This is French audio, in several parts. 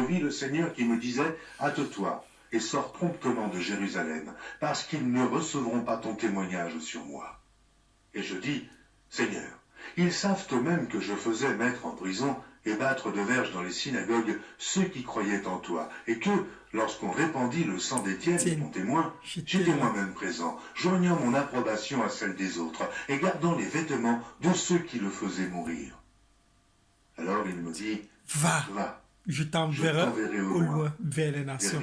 vis le Seigneur qui me disait, hâte-toi et sors promptement de Jérusalem, parce qu'ils ne recevront pas ton témoignage sur moi. Et je dis, Seigneur, ils savent eux-mêmes que je faisais mettre en prison et battre de verges dans les synagogues ceux qui croyaient en toi, et que, lorsqu'on répandit le sang d'Étienne, mon témoin, j'étais moi-même présent, joignant mon approbation à celle des autres, et gardant les vêtements de ceux qui le faisaient mourir. Alors il me dit, va, je t'enverrai au loin vers les nations.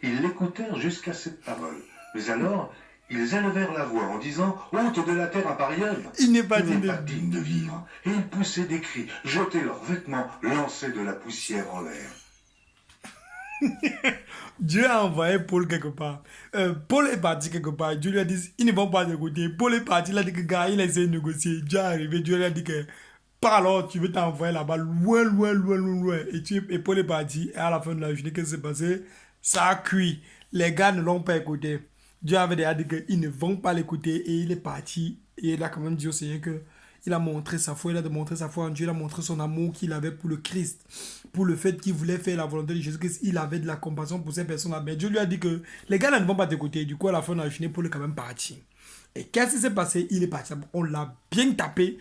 Ils l'écoutèrent jusqu'à cette parole, mais alors ils élevèrent la voix en disant, honte de la terre aparienne, il n'est pas digne de vivre. Et ils poussaient des cris, jetaient leurs vêtements, lançaient de la poussière en l'air. Dieu a envoyé Paul quelque part. Paul est parti quelque part. Dieu lui a dit, ils ne vont pas écouter. Paul est parti, il a dit que gars, il a essayé de négocier. Dieu est arrivé, Dieu lui a dit que, par alors, tu veux t'envoyer là-bas, loin, loin, loin, loin, loin. Et Paul est parti. Et à la fin de la journée, qu'est-ce qui s'est passé? Ça a cuit. Les gars ne l'ont pas écouté. Dieu avait déjà dit qu'ils ne vont pas l'écouter. Et il est parti. Et il a quand même dit au Seigneur que il a montré sa foi, il a démontré sa foi en Dieu, il a montré son amour qu'il avait pour le Christ, pour le fait qu'il voulait faire la volonté de Jésus-Christ. Il avait de la compassion pour ces personnes-là. Mais Dieu lui a dit que les gars ne vont pas t'écouter. Du coup, à la fin de la journée, Paul est quand même parti. Et qu'est-ce qui s'est passé? Il est parti. On l'a bien tapé.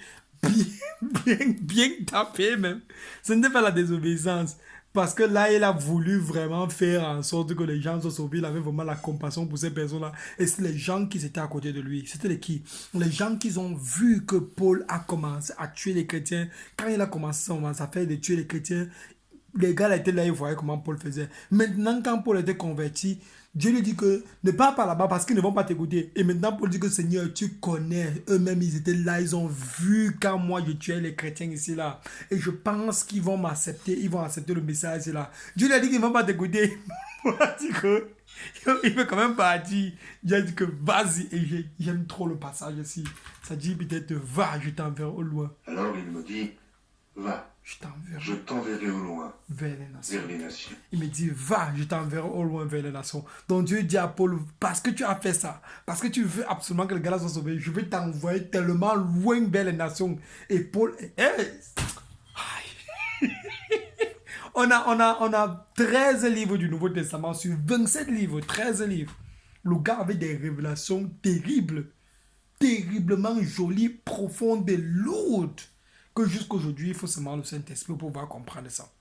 Bien tapé même. Ce n'était pas la désobéissance. Parce que là, il a voulu vraiment faire en sorte que les gens soient sauvés. Il avait vraiment la compassion pour ces personnes-là. Et c'est les gens qui étaient à côté de lui. C'était les qui? Les gens qui ont vu que Paul a commencé à tuer les chrétiens. Quand il a commencé à faire de tuer les chrétiens, les gars étaient là, ils voyaient comment Paul faisait. Maintenant, quand Paul était converti, Dieu lui dit que ne pars pas là-bas parce qu'ils ne vont pas t'écouter. Et maintenant, Paul dit que Seigneur, tu connais. Eux-mêmes, ils étaient là, ils ont vu quand moi je tuais les chrétiens ici, là. Et je pense qu'ils vont m'accepter, ils vont accepter le message là. Dieu lui a dit qu'ils ne vont pas t'écouter. Paul a dit que il veut quand même partir. Dieu a dit que vas-y. Et j'aime trop le passage ici. Ça dit peut-être va, je t'enverrai au loin. Alors il me dit, va. Je t'enverrai au loin vers les nations. Il me dit, va, je t'enverrai au loin vers les nations. Donc Dieu dit à Paul, parce que tu as fait ça, parce que tu veux absolument que les gars soient sauvés, je vais t'envoyer tellement loin vers les nations. Et Paul, on a 13 livres du Nouveau Testament sur 27 livres, 13 livres. Le gars avait des révélations terribles, terriblement jolies, profondes et lourdes. Que jusqu'aujourd'hui, il faut seulement le Saint-Esprit pour pouvoir comprendre ça.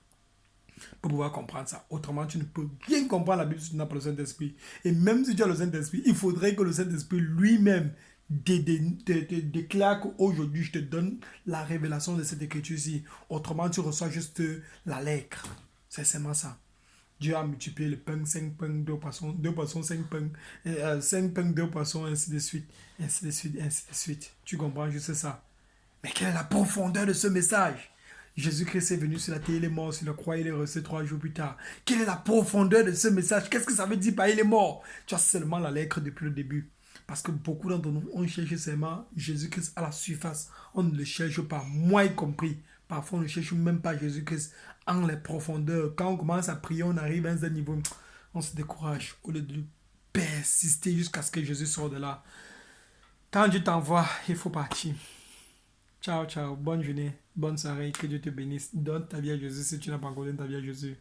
Pour pouvoir comprendre ça. Autrement, tu ne peux rien comprendre la Bible si tu n'as pas le Saint-Esprit. Et même si tu as le Saint-Esprit, il faudrait que le Saint-Esprit lui-même déclare qu'aujourd'hui, je te donne la révélation de cette écriture-ci. Autrement, tu reçois juste la lettre. C'est seulement ça. Dieu a multiplié le pain, 5 pains, 2 poissons, 5 pains, 5 pains, 2 poissons, ainsi de suite, ainsi de suite, ainsi de suite. Tu comprends juste ça. Mais quelle est la profondeur de ce message? Jésus-Christ est venu sur la terre, il est mort sur la croix, il est resté 3 jours plus tard. Quelle est la profondeur de ce message? Qu'est-ce que ça veut dire par il est mort? Tu as seulement la lettre depuis le début. Parce que beaucoup d'entre nous, on cherche seulement Jésus-Christ à la surface. On ne le cherche pas, moi y compris. Parfois, on ne cherche même pas Jésus-Christ en les profondeurs. Quand on commence à prier, on arrive à un niveau, on se décourage au lieu de persister jusqu'à ce que Jésus sorte de là. Quand Dieu t'envoie, il faut partir. Ciao, ciao. Bonne journée, bonne soirée. Que Dieu te bénisse. Donne ta vie à Jésus si tu n'as pas encore donné ta vie à Jésus.